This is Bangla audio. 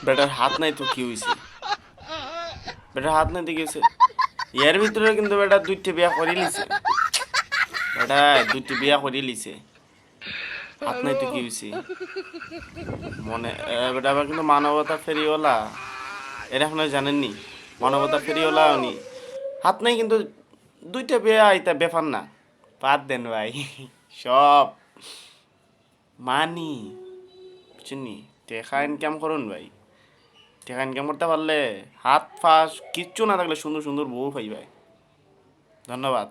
বেটার হাত নাই তো কি হইছে? বেটার হাত নাই তো কি হইছে? এর ভিতরে কিন্তু বেটা দুইটা বিয়া করে লিছে। বেটা দুইটা বিয়া করে লিছে। হাত নাই তো কি হইছে? মনে বেটা আবার কিন্তু মানবতা ফেরিওয়ালা। এটা আপনারা জানেননি? মানবতা ফেরিওয়ালা উনি। হাত নাই কিন্তু দুইটা বিয়া এটা ব্যাপার না। বাদ দেন ভাই। সব মানি বুঝছেননি? টাকা ইনকাম করুন ভাই। টাকা ইনকাম করতে পারলে হাত ফাঁস কিচ্ছু না থাকলে সুন্দর সুন্দর বউ পাই ভাই। ধন্যবাদ।